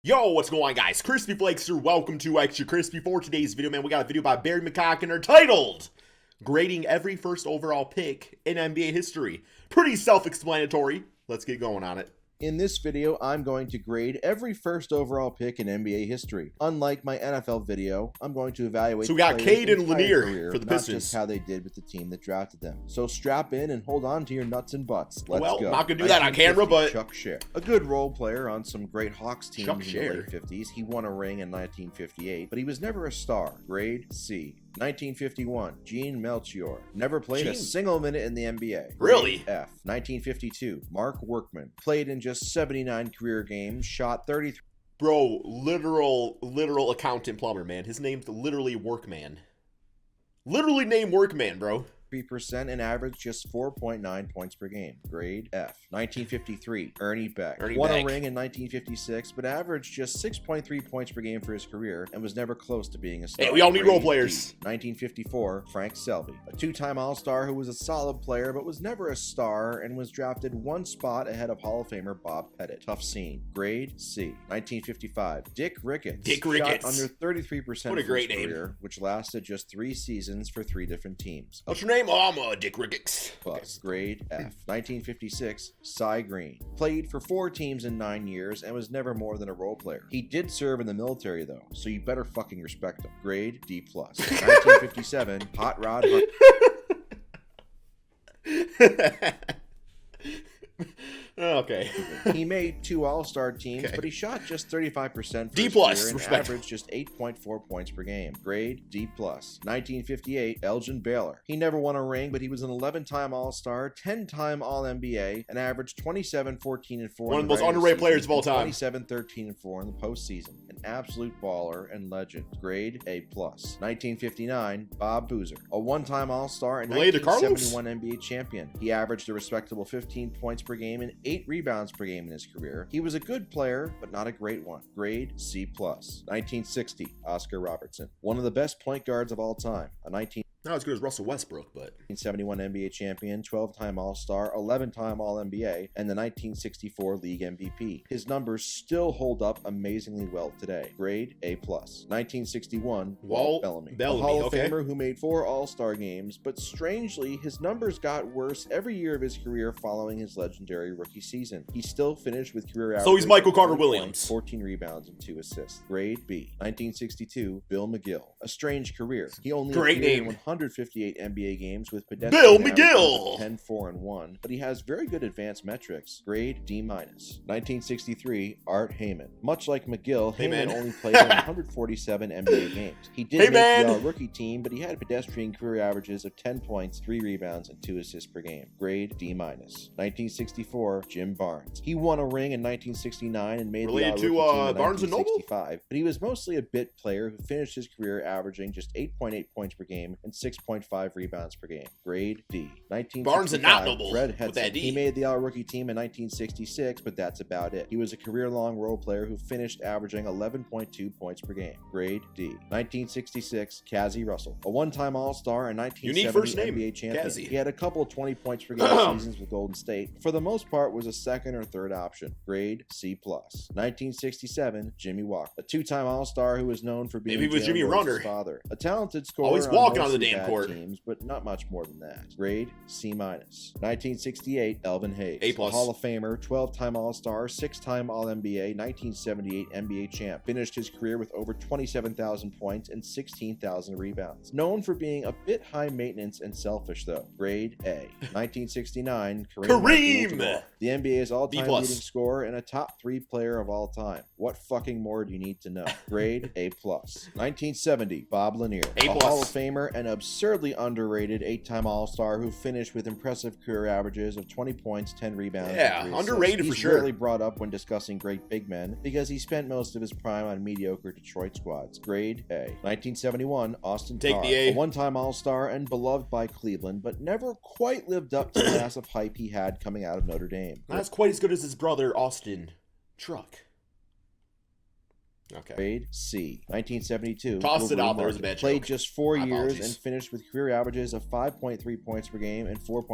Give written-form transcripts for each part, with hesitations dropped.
Yo, what's going on, guys? Crispy Flakes here. Welcome to Extra Crispy. For today's video, man, we got a video by Barry McCockiner titled Grading Every First Overall Pick in NBA History. Pretty self-explanatory. Let's get going on it. In this video, I'm going to grade every first overall pick in NBA history. Unlike my NFL video, I'm going to evaluate. So we got Cade and Lanier for the Pistons. Not just how they did with the team that drafted them. So strap in and hold on to your nuts and butts. Let's go. Well, not gonna do that on camera, but Chuck Scher, a good role player on some great Hawks teams in the late 50s. He won a ring in 1958, but he was never a star. Grade C. 1951, Gene Melchiorre. Never played a single minute in the NBA. Really? F. 1952, Mark Workman. Played in just 79 career games, shot 33. Bro, literal accountant plumber, man. His name's literally Workman. Literally named Workman, bro. 3% and averaged just 4.9 points per game. Grade F. 1953, Ernie Beck. Won a ring in 1956, but averaged just 6.3 points per game for his career and was never close to being a star. Hey, we all need role players. 1954, Frank Selvy. A two-time All-Star who was a solid player but was never a star and was drafted one spot ahead of Hall of Famer Bob Pettit. Tough scene. Grade C. 1955, Dick Ricketts. Dick Ricketts. Shot under 33% what a great of his career, name. which lasted just 3 seasons for 3 different teams. What's your name? Oh, I'm Dick Ricketts. Plus, grade F. 1956, Cy Green. Played for 4 teams in 9 years and was never more than a role player. He did serve in the military though, so you better fucking respect him. Grade D+. 1957, Hot Rod Okay. He made 2 All-Star teams, but he shot just 35% for D+, his career and respect. averaged just 8.4 points per game. Grade D+. 1958, Elgin Baylor. He never won a ring, but he was an 11-time All-Star, 10-time All-NBA, and averaged 27, 14, and 4. One of the most underrated players of all time. 27, 13, and 4 in the postseason. An absolute baller and legend. Grade A+. 1959, Bob Boozer. A one-time All-Star and 1971 NBA champion. He averaged a respectable 15 points per game and 8 rebounds per game in his career. He was a good player, but not a great one. Grade C+. 1960, Oscar Robertson. One of the best point guards of all time. A Not as good as Russell Westbrook, but 1971 NBA champion, 12-time All-Star, 11-time All-NBA, and the 1964 League MVP. His numbers still hold up amazingly well today. Grade A+. 1961, Walt Bellamy. A Hall of Famer who made 4 All-Star games, but strangely, his numbers got worse every year of his career following his legendary rookie season. He still finished with career average. So he's Michael Carter Williams. 14 rebounds and 2 assists. Grade B. 1962, Bill McGill. A strange career. He only Great name. 158 NBA games with pedestrian Bill McGill. 10, 4, and 1, but he has very good advanced metrics. Grade D-. 1963, Art Heyman. Much like McGill, Heyman only played in 147 NBA games. He did make the All-Rookie team, but he had pedestrian career averages of 10 points, 3 rebounds, and 2 assists per game. Grade D-. 1964, Jim Barnes. He won a ring in 1969 and made the All-Rookie team in 1965, but he was mostly a bit player who finished his career averaging just 8.8 points per game and 6.5 rebounds per game. Grade D. 1965, Barnes and not Noble. Fred Hedson. He made the All-Rookie team in 1966, but that's about it. He was a career-long role player who finished averaging 11.2 points per game. Grade D. 1966, CAZZIE Russell. A one-time All-Star and 1970 NBA champion. CAZZIE. He had a couple of 20 points per game seasons with Golden State, but for the most part was a second or third option. Grade C+. 1967, Jimmy Walker. A 2-time All-Star who was known for being Jimmy Runner. Father. A talented scorer. Always walking on the damn court. Teams, but not much more than that. Grade C-. 1968, Elvin Hayes. A+. A Hall of Famer, 12-time All-Star, 6-time All-NBA, 1978 NBA champ. Finished his career with over 27,000 points and 16,000 rebounds. Known for being a bit high maintenance and selfish though. Grade A. 1969, Kareem. The NBA's all-time leading scorer and a top 3 player of all time. What fucking more do you need to know? Grade A+. 1970, Bob Lanier. A Hall of Famer and absurdly underrated 8-time All-Star who finished with impressive career averages of 20 points, 10 rebounds. Yeah, underrated for sure. He's rarely brought up when discussing great big men because he spent most of his prime on mediocre Detroit squads. Grade A. 1971, Austin Carr. A one-time All-Star and beloved by Cleveland, but never quite lived up to the massive hype he had coming out of Notre Dame. Not quite as good as his brother, Austin Truck. Okay. Grade C. 1972. Tossed it out there as a bad Played joke. just 4 years and finished with career averages of 5.3 points per game and 4.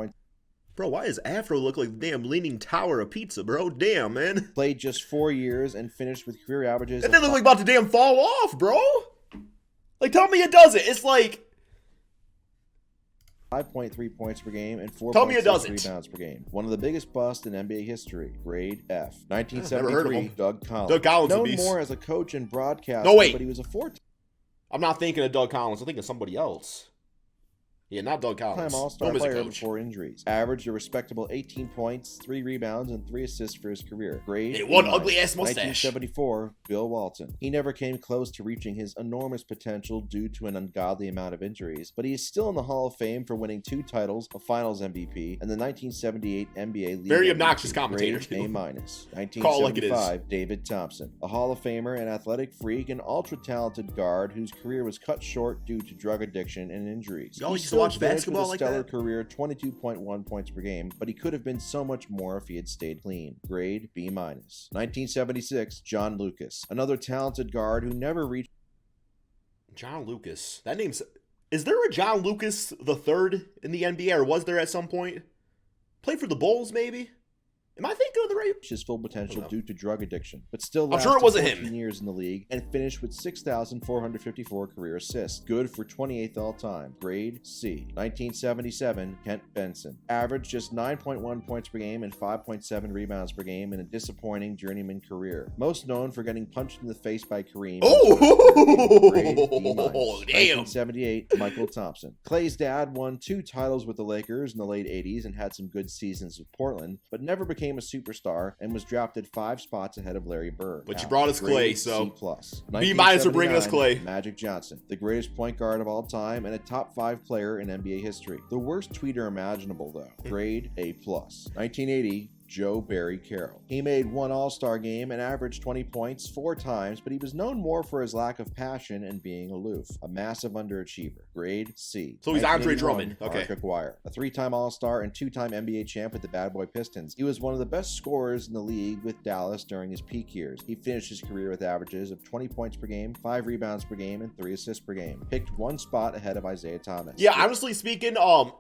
Bro, why does Afro look like the damn leaning tower of pizza, bro? Damn, man. Played just 4 years and finished with career averages. That thing look like about to damn fall off, bro. Like, tell me it doesn't. It's like 5.3 points per game and 4.6 rebounds per game. One of the biggest busts in NBA history. Grade F. 1973, Doug Collins. Doug Collins, known more as a coach and broadcaster, no, wait. but he was a four-time I'm not thinking of Doug Collins. I'm thinking of somebody else. Yeah, not Doug Collins. All-Star player before injuries. Averaged a respectable 18 points, 3 rebounds, and 3 assists for his career. Grade one ugly-ass mustache. 1974, Bill Walton. He never came close to reaching his enormous potential due to an ungodly amount of injuries, but he is still in the Hall of Fame for winning 2 titles, a Finals MVP, and the 1978 NBA League Very MVP. obnoxious commentator. Grade A-. 1975, Call like it is. David Thompson. A Hall of Famer, an athletic freak, and ultra-talented guard whose career was cut short due to drug addiction and injuries. Y'all used to watch basketball like stellar that? career, 22.1 points per game, but he could have been so much more if he had stayed clean. Grade B-. 1976, John Lucas. Another talented guard who never reached... John Lucas. That name's... Is there a John Lucas the third in the NBA, or was there at some point? Played for the Bulls, maybe? Am I thinking of the right... his full potential due to drug addiction, but still I'm lasted sure it wasn't 14 years in the league and finished with 6,454 career assists. Good for 28th all-time. Grade C. 1977, Kent Benson. Averaged just 9.1 points per game and 5.7 rebounds per game in a disappointing journeyman career. Most known for getting punched in the face by KAREEM. Oh! Grade E-. Damn. 1978, Michael Thompson. Clay's dad won 2 titles with the Lakers in the late 80s and had some good seasons with Portland, but never became a superstar and was drafted 5 spots ahead of Larry Bird. But you brought us Clay, so C+. B- for bringing us Clay. Magic Johnson, the greatest point guard of all time and a top 5 player in NBA history. The worst tweeter imaginable, though. Grade A+. 1980, Joe Barry Carroll. He made 1 All-Star game and averaged 20 points 4 times, but he was known more for his lack of passion and being aloof. A massive underachiever. Grade C. So he's Andre Drummond. Okay. Mark Aguirre. A 3-time All-Star and 2-time NBA champ with the Bad Boy Pistons. He was one of the best scorers in the league with Dallas during his peak years. He finished his career with averages of 20 points per game, 5 rebounds per game, and 3 assists per game. Picked 1 spot ahead of Isaiah Thomas. Yeah, honestly speaking, I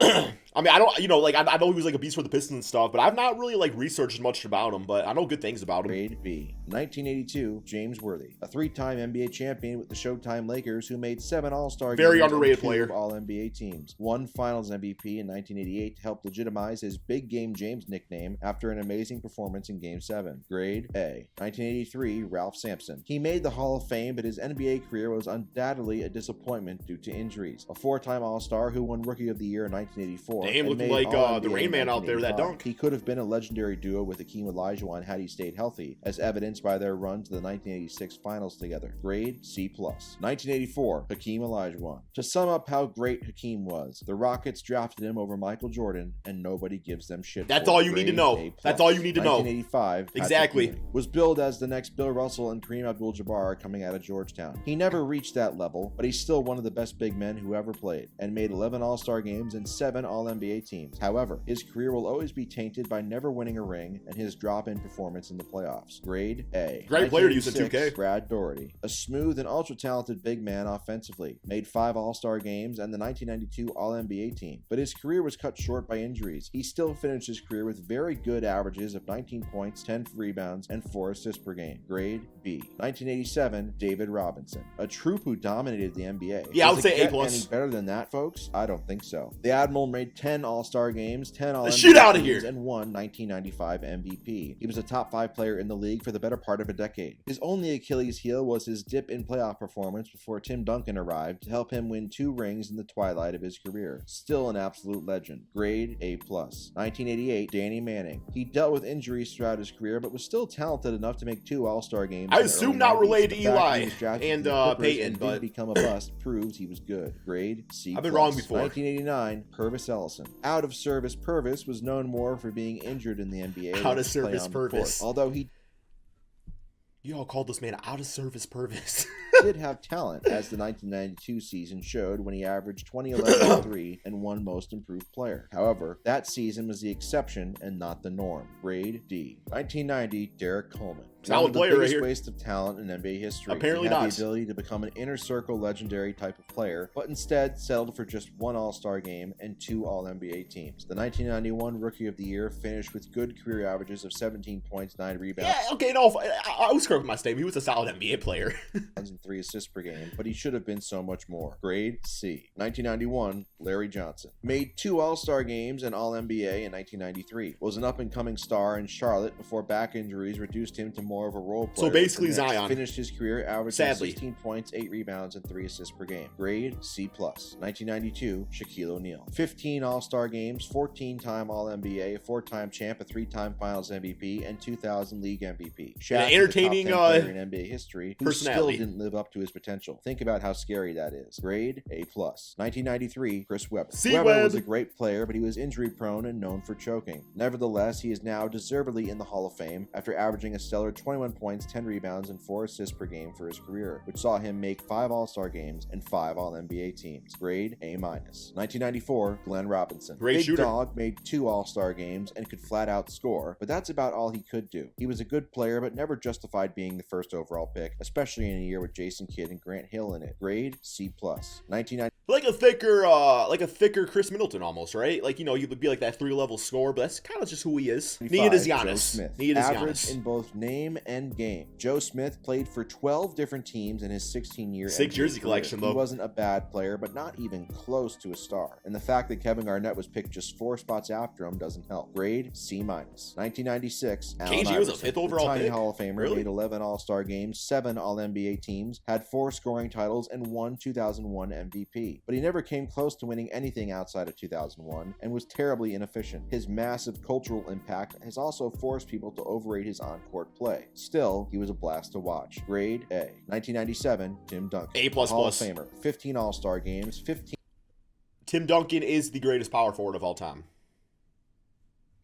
mean, I don't, I know he was like a beast for the Pistons and stuff, but I've not really like researched much about him, but I know good things about him. Grade B. 1982, James Worthy, a 3-time NBA champion with the Showtime Lakers who made 7 All-Star games. Very underrated and 2 player. All-NBA teams. 1 Finals MVP in 1988 to help legitimize his Big Game James nickname after an amazing performance in Game 7. Grade A. 1983, Ralph Sampson. He made the Hall of Fame, but his NBA career was undoubtedly a disappointment due to injuries. A 4-time All-Star who won Rookie of the Year in 1984. Damn, looking like the Rain Man out there, that dunk. He could have been a legendary duo with HAKEEM OLAJUWON had he stayed healthy, as evidenced by their run to the 1986 finals together. Grade C+. 1984, HAKEEM OLAJUWON. To sum up how great HAKEEM was, the Rockets drafted him over Michael Jordan, and nobody gives them shit. That's all you need to know. That's all you need to know. 1985, exactly. Was billed as the next Bill Russell and Kareem Abdul-Jabbar coming out of Georgetown. He never reached that level, but he's still one of the best big men who ever played, and made 11 All-Star games and 7 All-NBA teams. However, his career will always be tainted by never winning a ring and his drop-in performance in the playoffs. Grade A. Great player to use in 2K. Brad Doherty. A smooth and ultra-talented big man offensively. Made 5 All-Star games and the 1992 All-NBA team. But his career was cut short by injuries. He still finished his career with very good averages of 19 points, 10 rebounds, and 4 assists per game. Grade B. 1987, David Robinson. A troop who dominated the NBA. Yeah, I would say A+. Any better than that, folks? I don't think so. The Admiral made 10 All-Star games, 10 All-NBA shoot out of teams, here. and won 1995 MVP. He was a top 5 player in the league for the better part of a decade. His only Achilles heel was his dip in playoff performance before Tim Duncan arrived to help him win 2 rings in the twilight of his career. Still an absolute legend. Grade A+. 1988, Danny Manning. He dealt with injuries throughout his career, but was still talented enough to make 2 All-Star games. I assume not related to Eli and Peyton, but but become a bust proves he was good. Grade C+. I've been wrong before. 1989, Pervis Ellison. Out of service Pervis was known more for being injured in the NBA. Out of service Pervis. Although he You all called this man out of service Pervis. did have talent, as the 1992 season showed when he averaged 20, 11, and 3 and won Most Improved Player. However, that season was the exception and not the norm. Grade D. 1990, Derrick Coleman. Solid player right biggest here. waste of talent in NBA history. Apparently he had not. the ability to become an inner circle legendary type of player, but instead settled for just 1 All-Star game and 2 All-NBA teams. The 1991 Rookie of the Year finished with good career averages of 17 points, 9 rebounds. Yeah, okay, no, I was correct with my statement. He was a solid NBA player. And 3 assists per game, but he should have been so much more. Grade C. 1991, Larry Johnson. Made 2 All-Star games and All-NBA in 1993. Was an up-and-coming star in Charlotte before back injuries reduced him to more of a role player. So basically Zion. Finished his career averaging Sadly. 16 points, 8 rebounds, and 3 assists per game. Grade C+. 1992, Shaquille O'Neal. 15 All-Star games, 14-time All-NBA, 4-time champ, a 3-time Finals MVP, and 2000 League MVP. Shaq, entertaining, the top 10 player in NBA history, who still personality. didn't live up to his potential. Think about how scary that is. Grade A+. 1993, Chris Webber. Webber was a great player, but he was injury-prone and known for choking. Nevertheless, he is now deservedly in the Hall of Fame after averaging a stellar 21 points, 10 rebounds, and 4 assists per game for his career, which saw him make 5 All-Star games and 5 All-NBA teams. Grade A-. 1994, Glenn Robinson. Great Big shooter. Dog made 2 All-Star games and could flat-out score, but that's about all he could do. He was a good player, but never justified being the first overall pick, especially in a year with Jason Kidd and Grant Hill in it. Grade C+. 1990. Like a thicker Chris Middleton almost, right? Like, you know, he would be like that 3-level scorer, but that's kind of just who he is. Needed is Joe Giannis. Smith. Needed is Average Giannis. in both name and game. Joe Smith played for 12 different teams in his 16-year Sick NBA jersey career. collection, though. He wasn't a bad player, but not even close to a star. And the fact that Kevin Garnett was picked just 4 spots after him doesn't help. Grade C-. 1996, Allen KG was a Iverson. 5th overall The tiny pick. Hall of Famer, Really? made 11 All-Star games, 7 All-NBA teams, had 4 scoring titles, and 1 2001 MVP. But he never came close to winning anything outside of 2001 and was terribly inefficient. His massive cultural impact has also forced people to overrate his on-court play. Still, he was a blast to watch. Grade A. 1997, Tim Duncan. A++. Hall of Famer. 15 All-Star games, 15 Tim Duncan is the greatest power forward of all time.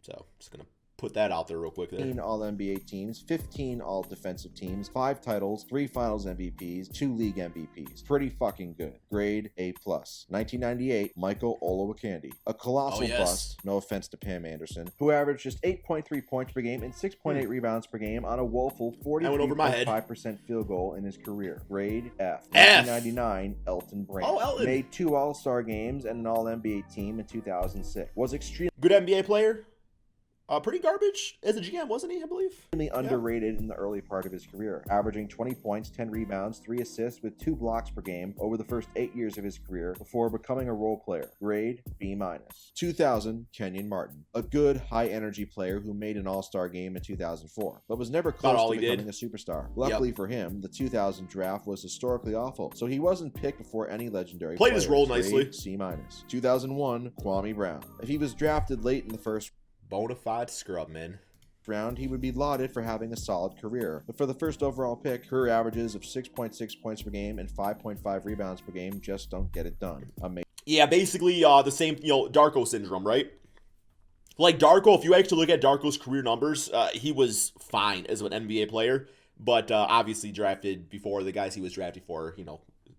So, just going to put that out there real quick there. All-NBA teams, 15 All-Defensive teams, 5 titles, 3 Finals MVPs, 2 League MVPs. Pretty fucking good. Grade A+. 1998, Michael Olowokandi. A colossal bust, no offense to Pam Anderson, who averaged just 8.3 points per game and 6.8 rebounds per game on a woeful 43.5% field goal in his career. Grade F. 1999, Elton Brand. Oh, Elton. Made 2 All-Star games and an All-NBA team in 2006. Was extremely Good NBA player. Pretty garbage as a GM, wasn't he, I believe? underrated in the early part of his career, averaging 20 points, 10 rebounds, 3 assists with 2 blocks per game over the first 8 years of his career before becoming a role player. Grade B-. 2000, Kenyon Martin. A good, high-energy player who made an All-Star game in 2004, but was never close to becoming a superstar. Luckily for him, the 2000 draft was historically awful, so he wasn't picked before any legendary Played his role nicely. Grade C-. 2001, Kwame Brown. If he was drafted late in the first Bonafide scrub, man. round, he would be lauded for having a solid career. But for the first overall pick, career averages of 6.6 points per game and 5.5 rebounds per game just don't get it done. Amazing. Yeah, basically the same, Darko syndrome, right? Like Darko, if you actually look at Darko's career numbers, he was fine as an NBA player, but obviously drafted before the guys he was drafted for,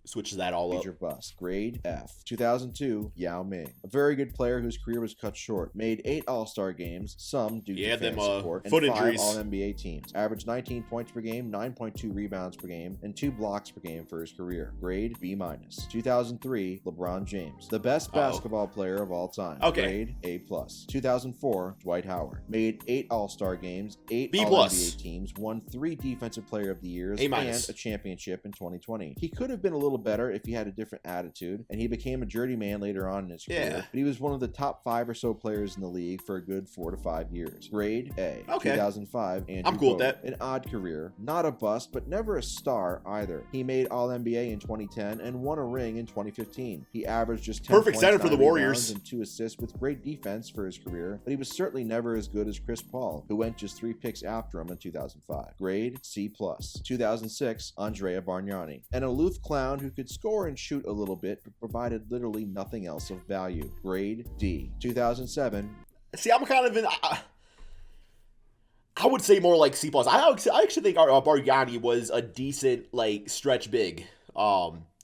switches that all up. Major bust. Grade F. 2002, Yao Ming. A very good player whose career was cut short. Made 8 All-Star games, some due to fan support, and foot 5 injuries. All-NBA teams. Averaged 19 points per game, 9.2 rebounds per game, and 2 blocks per game for his career. Grade B-. 2003, LeBron James. The best basketball player of all time. Okay. Grade A+. 2004, Dwight Howard. Made 8 All-Star games, 8 B+. All-NBA teams, won 3 Defensive Player of the Years, A-. and a championship in 2020. He could have been a little better if he had a different attitude, and he became a journeyman later on in his career. But he was one of the top 5 or so players in the league for a good 4 to 5 years. Grade A. Okay. 2005, Andrew I'm cool with Bogut. that. An odd career, not a bust, but never a star either. He made All-NBA in 2010 and won a ring in 2015. He averaged just 10 Perfect points, center for 9 the Warriors. rebounds, and 2 assists with great defense for his career, but he was certainly never as good as Chris Paul, who went just 3 picks after him in 2005. Grade C+. 2006, Andrea Bargnani. An aloof clown who could score and shoot a little bit, but provided literally nothing else of value. Grade D. 2007. See, I'm kind of in. I would say more like C+. I actually think Bargnani was a decent stretch big.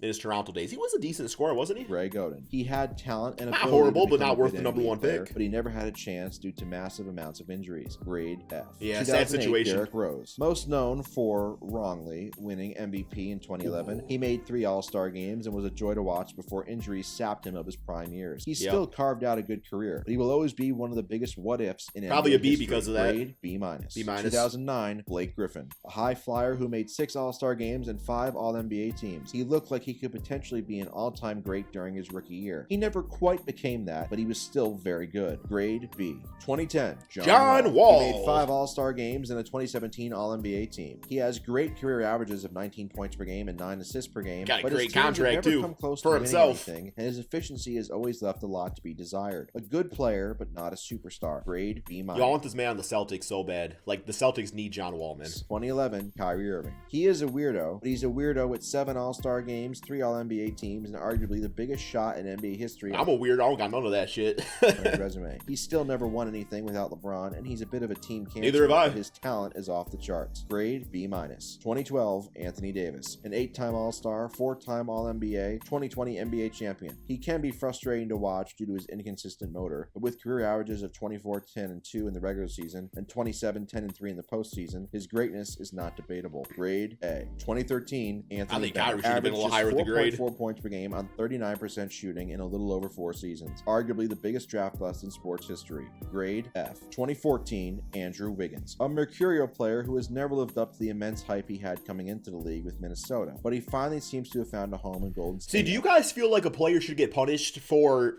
in his Toronto days. He was a decent scorer, wasn't he? Greg Oden. He had talent and Not ability horrible, to but become not a worth good the number NBA one player, pick. but he never had a chance due to massive amounts of injuries. Grade F. Yeah, sad situation. Derrick Rose. Most known for wrongly winning MVP in 2011. He made 3 All-Star games and was a joy to watch before injuries sapped him of his prime years. He still carved out a good career, but he will always be one of the biggest what-ifs in Probably NBA a B history. because of that. Grade B-. B-. 2009, Blake Griffin. A high flyer who made 6 All-Star games and 5 All-NBA teams. He looked like he could potentially be an all-time great during his rookie year. He never quite became that, but he was still very good. Grade B. 2010, John Wall. He made 5 All-Star games and a 2017 All-NBA team. He has great career averages of 19 points per game and 9 assists per game. Got a but great his teams contract, have never too, come close for to himself. winning anything, and his efficiency has always left a lot to be desired. A good player, but not a superstar. Grade B-. Yo, I want this man on the Celtics so bad. Like, the Celtics need John Wall, man. 2011, Kyrie Irving. He is a weirdo, but he's a weirdo with 7 All-Star games, 3 All-NBA teams, and arguably the biggest shot in NBA history. I'm a weirdo. I don't got none of that shit. on his resume. He still never won anything without LeBron, and he's a bit of a team cancer. Neither have I. But his talent is off the charts. Grade B-. 2012, Anthony Davis. An 8-time All-Star, 4-time All-NBA, 2020 NBA champion. He can be frustrating to watch due to his inconsistent motor, but with career averages of 24, 10, and 2 in the regular season, and 27, 10, and 3 in the postseason, his greatness is not debatable. Grade A. 2013, Anthony I think Bennett Kyrie should have been a little averaged higher with the grade. 4.4 points per game on 39% shooting in a little over 4 seasons. Arguably the biggest draft bust in sports history. Grade F. 2014, Andrew Wiggins. A mercurial player who has never lived up to the immense hype he had coming into the league with Minnesota, but he finally seems to have found a home in Golden State. See, do you guys feel like a player should get punished for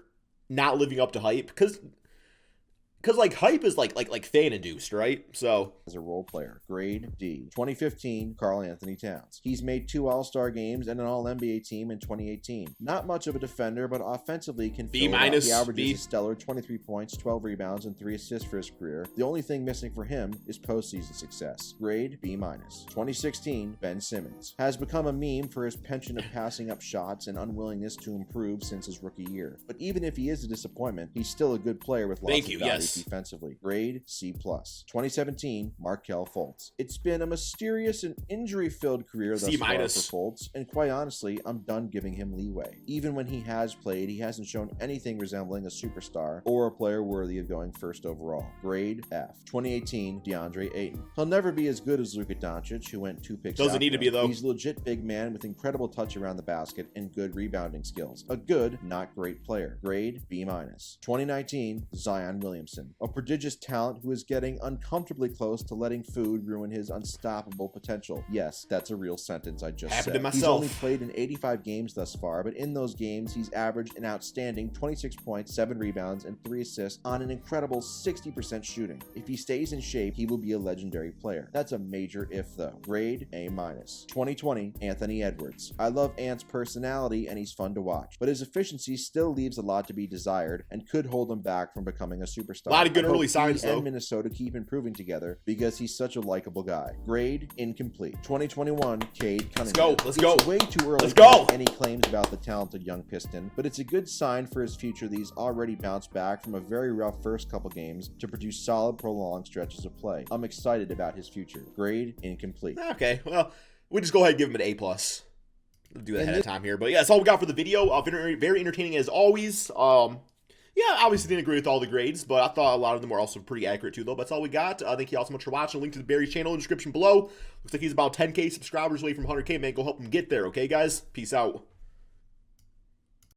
not living up to hype? Because like hype is like fan induced, right? So as a role player. Grade D. 2015, Karl Anthony Towns. He's made 2 All-Star games and an All-NBA team in 2018. Not much of a defender, but offensively can B-. fill it up. He averages B. a stellar 23 points, 12 rebounds, and 3 assists for his career. The only thing missing for him is postseason success. Grade B-. 2016, Ben Simmons. Has become a meme for his penchant of passing up shots and unwillingness to improve since his rookie year. But even if he is a disappointment, he's still a good player with lots of value defensively. Grade C+. 2017, Markelle Fultz. It's been a mysterious and injury-filled career thus far for Fultz, and quite honestly, I'm done giving him leeway. Even when he has played, he hasn't shown anything resembling a superstar or a player worthy of going first overall. Grade F. 2018, DeAndre Ayton. He'll never be as good as Luka Doncic, who went 2 picks Doesn't need to be, though. He's a legit big man with incredible touch around the basket and good rebounding skills. A good, not great player. Grade B-. 2019, Zion Williamson. A prodigious talent who is getting uncomfortably close to letting food ruin his unstoppable potential. Yes, that's a real sentence I just said. He's only played in 85 games thus far, but in those games, he's averaged an outstanding 26 points, 7 rebounds, and 3 assists on an incredible 60% shooting. If he stays in shape, he will be a legendary player. That's a major if, though. Grade A-. 2020, Anthony Edwards. I love Ant's personality, and he's fun to watch, but his efficiency still leaves a lot to be desired and could hold him back from becoming a superstar. A lot of good early signs, though. And Minnesota keep improving together because he's such a likable guy. Grade incomplete. 2021, Cade Cunningham. Let's go. It's way too early to make any claims about the talented young Piston, but it's a good sign for his future that he's already bounced back from a very rough first couple games to produce solid, prolonged stretches of play. I'm excited about his future. Grade incomplete. Okay, well, we'll just go ahead and give him an A+. We'll do that ahead of time here. But yeah, that's all we got for the video. Very entertaining as always. Yeah, obviously didn't agree with all the grades, but I thought a lot of them were also pretty accurate too, though. But that's all we got. Thank you all so much for watching. Link to the Barry's channel in the description below. Looks like he's about 10K subscribers away from 100K, man. Go help him get there, okay, guys? Peace out.